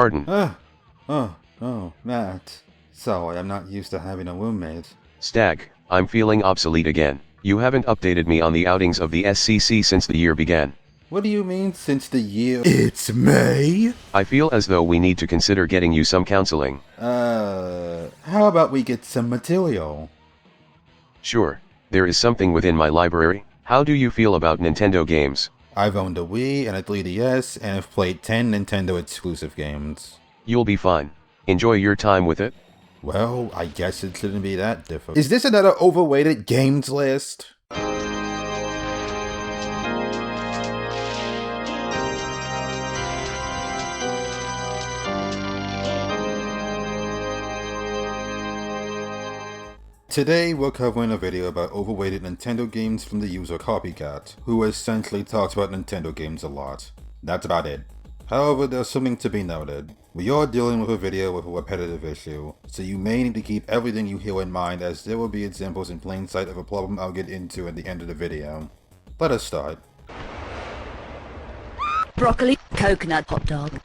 pardon. Matt. Sorry, I'm not used to having a roommate. Stag, I'm feeling obsolete again. You haven't updated me on the outings of the SCC since the year began. What do you mean since the year? It's May? I feel as though we need to consider getting you some counseling. How about we get some material? Sure, there is something within my library. How do you feel about Nintendo games? I've owned a Wii and a 3DS, and I've played 10 Nintendo exclusive games. You'll be fine. Enjoy your time with it. Well, I guess it shouldn't be that difficult. Is this another overrated games list? Today, we're covering a video about overrated Nintendo games from the user Copycat, who essentially talks about Nintendo games a lot. That's about it. However, there's something to be noted. We are dealing with a video with a repetitive issue, so you may need to keep everything you hear in mind, as there will be examples in plain sight of a problem I'll get into at the end of the video. Let us start. Broccoli, coconut hot dog.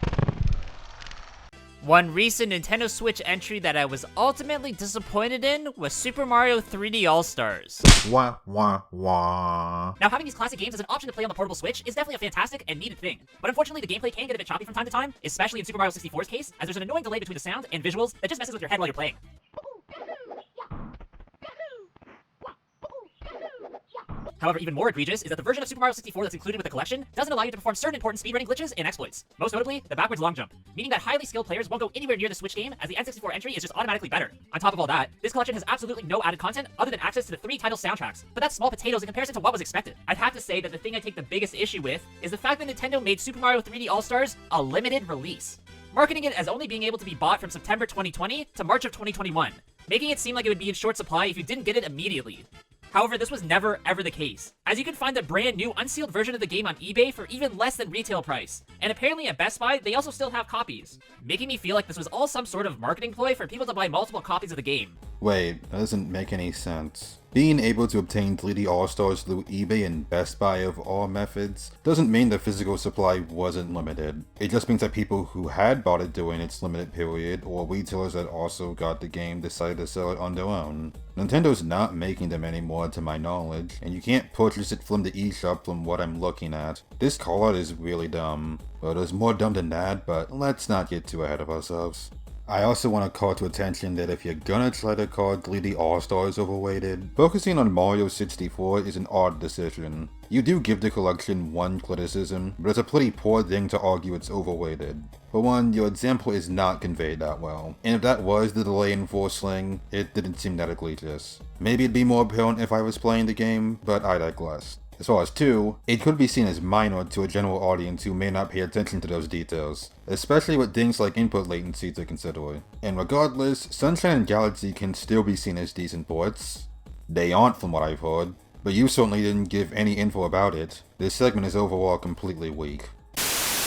One recent Nintendo Switch entry that I was ultimately disappointed in was Super Mario 3D All-Stars. Wah wah wah. Now, having these classic games as an option to play on the portable Switch is definitely a fantastic and needed thing. But unfortunately, the gameplay can get a bit choppy from time to time, especially in Super Mario 64's case, as there's an annoying delay between the sound and visuals that just messes with your head while you're playing. However, even more egregious is that the version of Super Mario 64 that's included with the collection doesn't allow you to perform certain important speedrunning glitches and exploits. Most notably, the backwards long jump, meaning that highly skilled players won't go anywhere near the Switch game, as the N64 entry is just automatically better. On top of all that, this collection has absolutely no added content other than access to the 3 title soundtracks, but that's small potatoes in comparison to what was expected. I'd have to say that the thing I take the biggest issue with is the fact that Nintendo made Super Mario 3D All-Stars a limited release, marketing it as only being able to be bought from September 2020 to March of 2021, making it seem like it would be in short supply if you didn't get it immediately. However, this was never ever the case, as you can find a brand new unsealed version of the game on eBay for even less than retail price, and apparently at Best Buy they also still have copies, making me feel like this was all some sort of marketing ploy for people to buy multiple copies of the game. Wait, that doesn't make any sense. Being able to obtain 3D All-Stars through eBay and Best Buy of all methods doesn't mean the physical supply wasn't limited. It just means that people who had bought it during its limited period, or retailers that also got the game, decided to sell it on their own. Nintendo's not making them anymore to my knowledge, and you can't purchase it from the eShop from what I'm looking at. This call out is really dumb. Well, there's more dumb than that, but let's not get too ahead of ourselves. I also want to call to attention that if you're gonna try to call 3D All-Stars overrated, focusing on Mario 64 is an odd decision. You do give the collection one criticism, but it's a pretty poor thing to argue it's overrated. For one, your example is not conveyed that well, and if that was the delay in Force Sling, it didn't seem that egregious. Maybe it'd be more apparent if I was playing the game, but I digress. As far as 2, it could be seen as minor to a general audience who may not pay attention to those details, especially with things like input latency to consider. And regardless, Sunshine and Galaxy can still be seen as decent ports. They aren't from what I've heard, but you certainly didn't give any info about it. This segment is overall completely weak.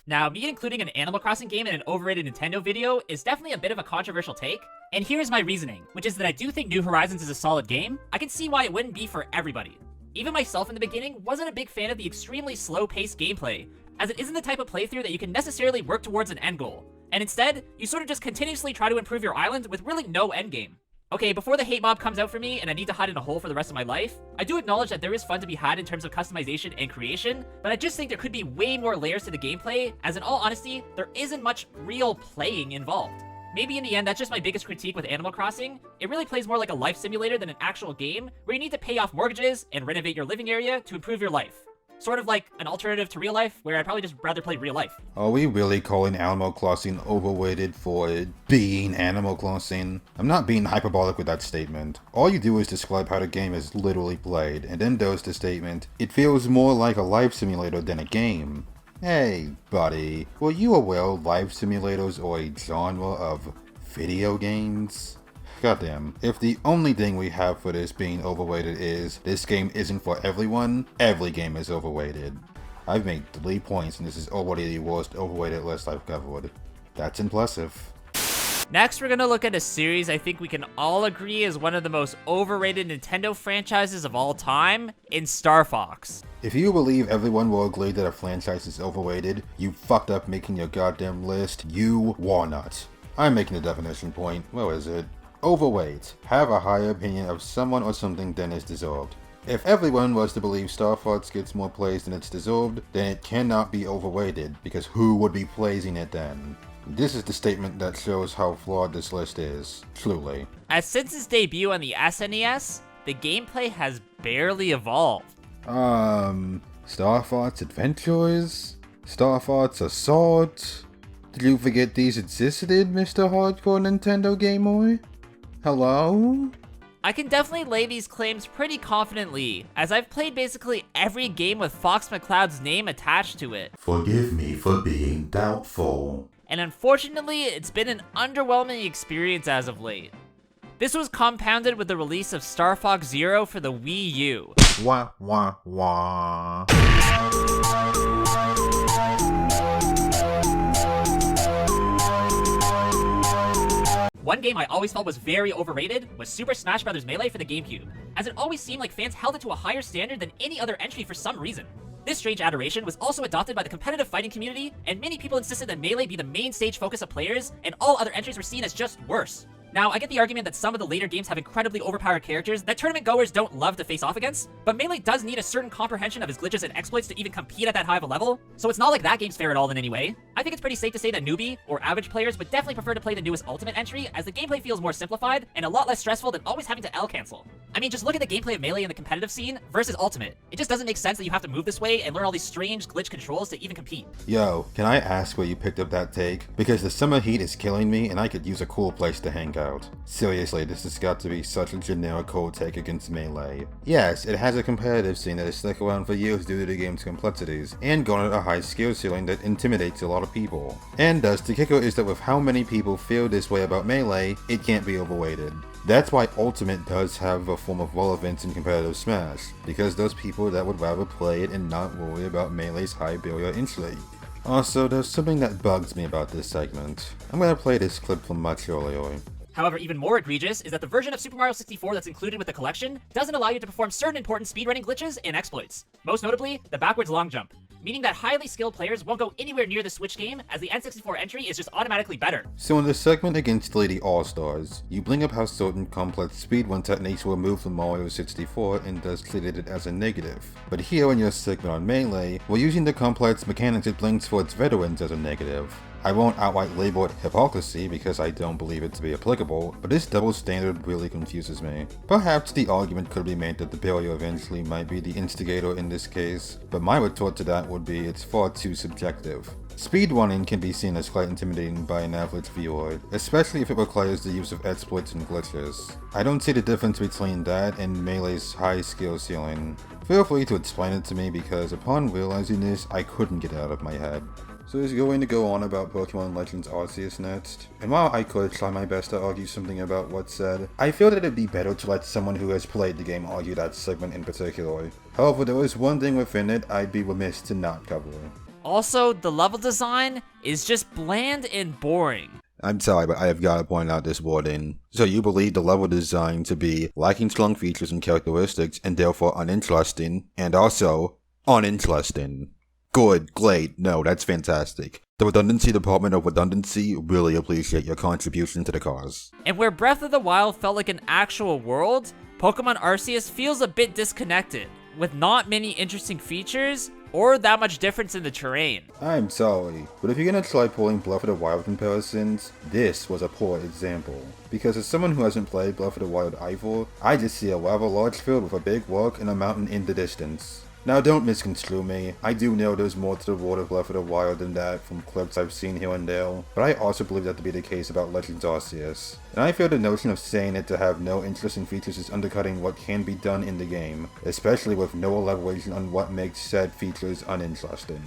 Now, me including an Animal Crossing game in an overrated Nintendo video is definitely a bit of a controversial take, and here's my reasoning, which is that I do think New Horizons is a solid game. I can see why it wouldn't be for everybody. Even myself in the beginning wasn't a big fan of the extremely slow-paced gameplay, as it isn't the type of playthrough that you can necessarily work towards an end goal, and instead, you sort of just continuously try to improve your island with really no endgame. Okay, before the hate mob comes out for me and I need to hide in a hole for the rest of my life, I do acknowledge that there is fun to be had in terms of customization and creation, but I just think there could be way more layers to the gameplay, as in all honesty, there isn't much real playing involved. Maybe in the end, that's just my biggest critique with Animal Crossing. It really plays more like a life simulator than an actual game, where you need to pay off mortgages and renovate your living area to improve your life. Sort of like an alternative to real life, where I'd probably just rather play real life. Are we really calling Animal Crossing overrated for it being Animal Crossing? I'm not being hyperbolic with that statement. All you do is describe how the game is literally played, and then there's the statement, it feels more like a life simulator than a game. Hey, buddy, were you aware life simulators are a genre of video games? Goddamn, if the only thing we have for this being overrated is this game isn't for everyone, every game is overrated. I've made 3 points and this is already the worst overrated list I've covered. That's impressive. Next, we're gonna look at a series I think we can all agree is one of the most overrated Nintendo franchises of all time, in Star Fox. If you believe everyone will agree that a franchise is overrated, you fucked up making your goddamn list, you walnut. I'm making a definition point. Where is it? Overweight. Have a higher opinion of someone or something than is deserved. If everyone was to believe Star Fox gets more praise than it's deserved, then it cannot be overrated, because who would be praising it then? This is the statement that shows how flawed this list is, truly. As since its debut on the SNES, the gameplay has barely evolved. Star Fox Adventures? Star Fox Assault? Did you forget these existed, Mr. Hardcore Nintendo Gamer? Hello? I can definitely lay these claims pretty confidently, as I've played basically every game with Fox McCloud's name attached to it. Forgive me for being doubtful. And unfortunately, it's been an underwhelming experience as of late. This was compounded with the release of Star Fox Zero for the Wii U. Wah wah wah. One game I always felt was very overrated was Super Smash Bros. Melee for the GameCube, as it always seemed like fans held it to a higher standard than any other entry for some reason. This strange adoration was also adopted by the competitive fighting community, and many people insisted that Melee be the main stage focus of players, and all other entries were seen as just worse. Now, I get the argument that some of the later games have incredibly overpowered characters that tournament goers don't love to face off against, but Melee does need a certain comprehension of his glitches and exploits to even compete at that high of a level, so it's not like that game's fair at all in any way. I think it's pretty safe to say that newbie, or average players, would definitely prefer to play the newest Ultimate entry, as the gameplay feels more simplified and a lot less stressful than always having to L-cancel. I mean, just look at the gameplay of Melee in the competitive scene versus Ultimate. It just doesn't make sense that you have to move this way and learn all these strange glitch controls to even compete. Yo, can I ask where you picked up that take? Because the summer heat is killing me and I could use a cool place to hang out. Seriously, this has got to be such a generic cold take against Melee. Yes, it has a competitive scene that has stuck around for years due to the game's complexities, and garnered a high skill ceiling that intimidates a lot of people. And thus, the kicker is that with how many people feel this way about Melee, it can't be overrated. That's why Ultimate does have a form of relevance in competitive Smash, because those people that would rather play it and not worry about Melee's high barrier entry. Also, there's something that bugs me about this segment. I'm gonna play this clip from much earlier. However, even more egregious is that the version of Super Mario 64 that's included with the collection doesn't allow you to perform certain important speedrunning glitches and exploits. Most notably, the backwards long jump, meaning that highly skilled players won't go anywhere near the Switch game, as the N64 entry is just automatically better. So in the segment against Lady All-Stars, you bring up how certain complex speedrun techniques were removed from Mario 64 and thus treated it as a negative. But here in your segment on Melee, we're using the complex mechanics it brings for its veterans as a negative. I won't outright label it hypocrisy because I don't believe it to be applicable, but this double standard really confuses me. Perhaps the argument could be made that the barrier eventually might be the instigator in this case, but my retort to that would be it's far too subjective. Speedrunning can be seen as quite intimidating by an average viewer, especially if it requires the use of exploits and glitches. I don't see the difference between that and Melee's high skill ceiling. Feel free to explain it to me because upon realizing this, I couldn't get it out of my head. So is going to go on about Pokemon Legends Arceus next, and while I could try my best to argue something about what's said, I feel that it'd be better to let someone who has played the game argue that segment in particular. However, there is one thing within it I'd be remiss to not cover. Also, the level design is just bland and boring. I'm sorry, but I have got to point out this wording. So you believe the level design to be lacking strong features and characteristics, and therefore uninteresting, and also uninteresting. Good, great, no, that's fantastic. The Redundancy Department of Redundancy really appreciate your contribution to the cause. And where Breath of the Wild felt like an actual world, Pokemon Arceus feels a bit disconnected, with not many interesting features, or that much difference in the terrain. I'm sorry, but if you're gonna try pulling Breath of the Wild comparisons, this was a poor example. Because as someone who hasn't played Breath of the Wild either, I just see a rather large field with a big rock and a mountain in the distance. Now don't misconstrue me, I do know there's more to the world of Breath of the Wild than that from clips I've seen here and there, but I also believe that to be the case about Legends Arceus. And I feel the notion of saying it to have no interesting features is undercutting what can be done in the game, especially with no elaboration on what makes said features uninteresting.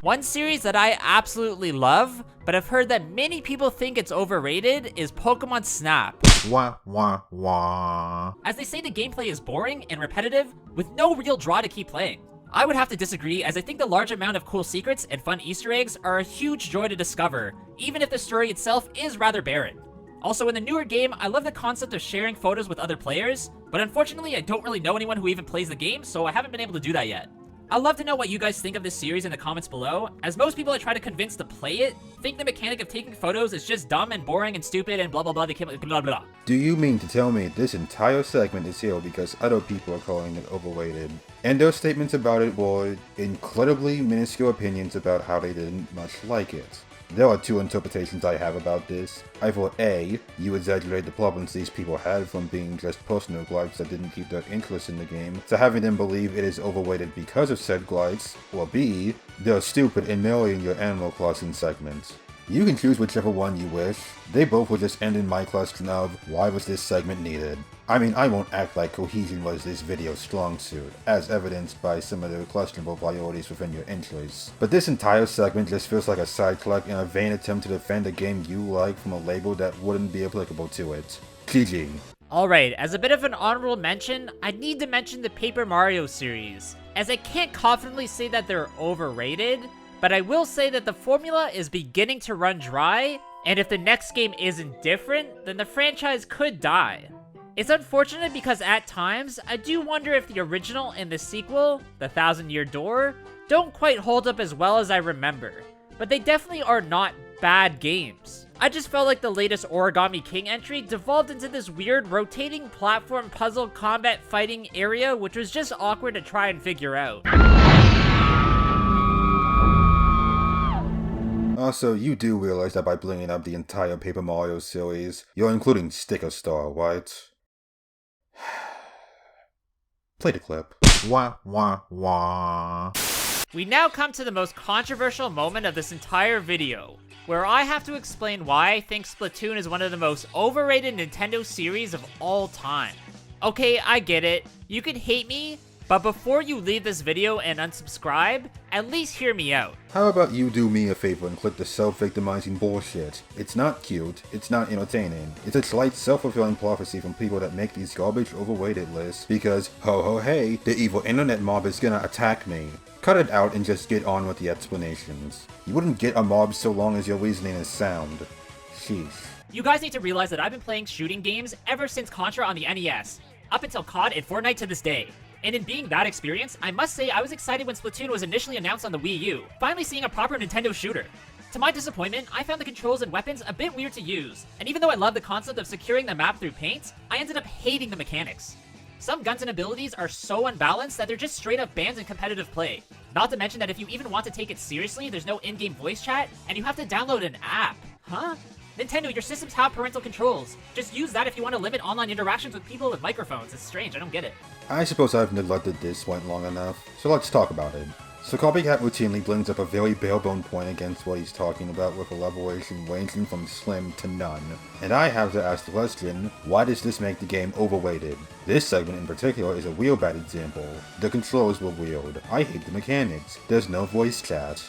One series that I absolutely love, but I've heard that many people think it's overrated, is Pokemon Snap. Wah wah wah. As they say the gameplay is boring and repetitive, with no real draw to keep playing. I would have to disagree, as I think the large amount of cool secrets and fun Easter eggs are a huge joy to discover, even if the story itself is rather barren. Also, in the newer game, I love the concept of sharing photos with other players, but unfortunately I don't really know anyone who even plays the game, so I haven't been able to do that yet. I'd love to know what you guys think of this series in the comments below, as most people I try to convince to play it think the mechanic of taking photos is just dumb and boring and stupid and blah blah blah, they can't blah blah. Do you mean to tell me this entire segment is here because other people are calling it overrated? And their statements about it were incredibly minuscule opinions about how they didn't much like it. There are two interpretations I have about this. Either A, you exaggerate the problems these people had from being just personal gripes that didn't keep their interest in the game, to having them believe it is overrated because of said gripes, or B, they're stupid in marrying your Animal Crossing segment. You can choose whichever one you wish. They both will just end in my question of, why was this segment needed? I mean, I won't act like cohesion was this video's strong suit, as evidenced by some of the questionable priorities within your interests. But this entire segment just feels like a side collect in a vain attempt to defend a game you like from a label that wouldn't be applicable to it. GG. Alright, as a bit of an honorable mention, I need to mention the Paper Mario series, as I can't confidently say that they're overrated, but I will say that the formula is beginning to run dry, and if the next game isn't different, then the franchise could die. It's unfortunate because at times, I do wonder if the original and the sequel, The Thousand Year Door, don't quite hold up as well as I remember, but they definitely are not bad games. I just felt like the latest Origami King entry devolved into this weird rotating platform puzzle combat fighting area, which was just awkward to try and figure out. Also, you do realize that by bringing up the entire Paper Mario series, you're including Sticker Star, right? Play the clip. Wah wah wah. We now come to the most controversial moment of this entire video, where I have to explain why I think Splatoon is one of the most overrated Nintendo series of all time. Okay, I get it, you can hate me, but before you leave this video and unsubscribe, at least hear me out. How about you do me a favor and click the self-victimizing bullshit? It's not cute, it's not entertaining. It's a slight self-fulfilling prophecy from people that make these garbage overrated lists because, ho ho hey, the evil internet mob is gonna attack me. Cut it out and just get on with the explanations. You wouldn't get a mob so long as your reasoning is sound. Sheesh. You guys need to realize that I've been playing shooting games ever since Contra on the NES, up until COD and Fortnite to this day. And in being that experience, I must say I was excited when Splatoon was initially announced on the Wii U, finally seeing a proper Nintendo shooter. To my disappointment, I found the controls and weapons a bit weird to use, and even though I love the concept of securing the map through paint, I ended up hating the mechanics. Some guns and abilities are so unbalanced that they're just straight up bans in competitive play. Not to mention that if you even want to take it seriously, there's no in-game voice chat, and you have to download an app. Huh? Nintendo, your systems have parental controls. Just use that if you want to limit online interactions with people with microphones. It's strange, I don't get it. I suppose I've neglected this point long enough, so let's talk about it. So Copycat routinely brings up a very bare-bone point against what he's talking about with elaboration ranging from slim to none. And I have to ask the question, why does this make the game overrated? This segment in particular is a real bad example. The controls were weird. I hate the mechanics. There's no voice chat.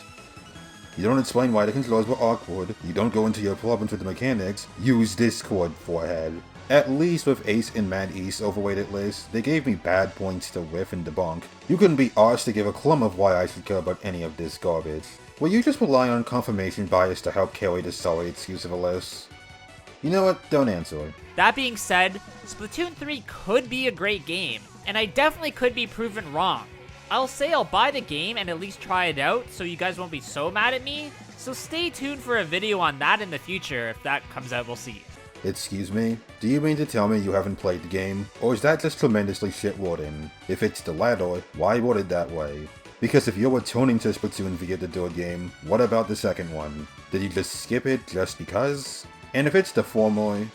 You don't explain why the controls were awkward, you don't go into your problems with the mechanics, use Discord, forehead. At least with Ace and Mad East overrated lists, they gave me bad points to riff and debunk. You couldn't be arsed to give a clum of why I should care about any of this garbage. Will you just rely on confirmation bias to help carry the sorry excuse of a list? You know what, don't answer. That being said, Splatoon 3 could be a great game, and I definitely could be proven wrong. I'll say I'll buy the game and at least try it out so you guys won't be so mad at me, so stay tuned for a video on that in the future. If that comes out, we'll see. Excuse me? Do you mean to tell me you haven't played the game? Or is that just tremendously shit-wording? If it's the latter, why word it that way? Because if you're returning to Splatoon via the third game, what about the second one? Did you just skip it just because? And if it's the former...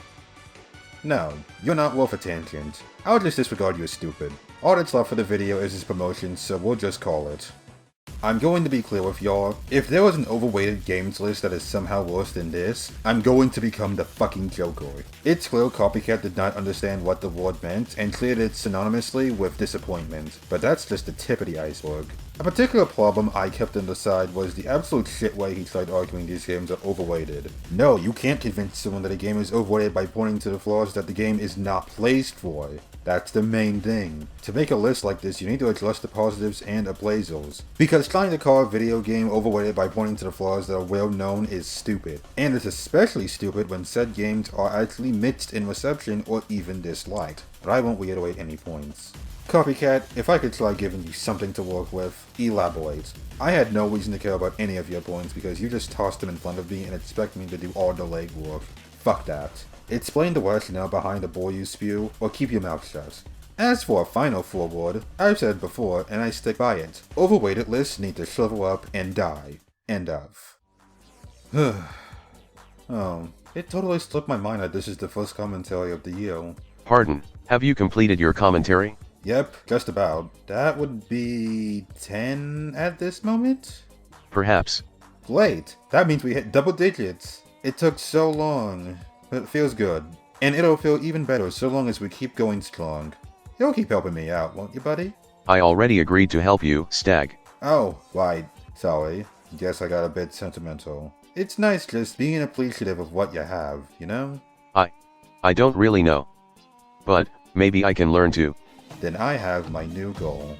No, you're not worth a tangent. I'll just disregard you as stupid. All that's left for the video is his promotion, so we'll just call it. I'm going to be clear with y'all, if there was an overrated games list that is somehow worse than this, I'm going to become the fucking Joker. It's clear Copycat did not understand what the word meant and cleared it synonymously with disappointment, but that's just the tip of the iceberg. A particular problem I kept him aside was the absolute shit way he tried arguing these games are overrated. No, you can't convince someone that a game is overrated by pointing to the flaws that the game is not placed for. That's the main thing. To make a list like this, you need to address the positives and appraisals. Because trying to call a video game overrated by pointing to the flaws that are well known is stupid. And it's especially stupid when said games are actually mixed in reception or even disliked. But I won't reiterate any points. Copycat, if I could try giving you something to work with, elaborate. I had no reason to care about any of your points because you just tossed them in front of me and expect me to do all the legwork. Fuck that. Explain the rationale behind the bull you spew, or keep your mouth shut. As for a final forward, I've said before and I stick by it. Overrated lists need to shrivel up and die. End of. Oh, it totally slipped my mind that this is the first commentary of the year. Pardon, have you completed your commentary? Yep, just about. That would be 10 at this moment? Perhaps. Great, that means we hit double digits. It took so long, but it feels good. And it'll feel even better so long as we keep going strong. You'll keep helping me out, won't you, buddy? I already agreed to help you, Stag. Oh, right. Sorry. Guess I got a bit sentimental. It's nice just being appreciative of what you have, you know? I don't really know. But, maybe I can learn to. Then I have my new goal.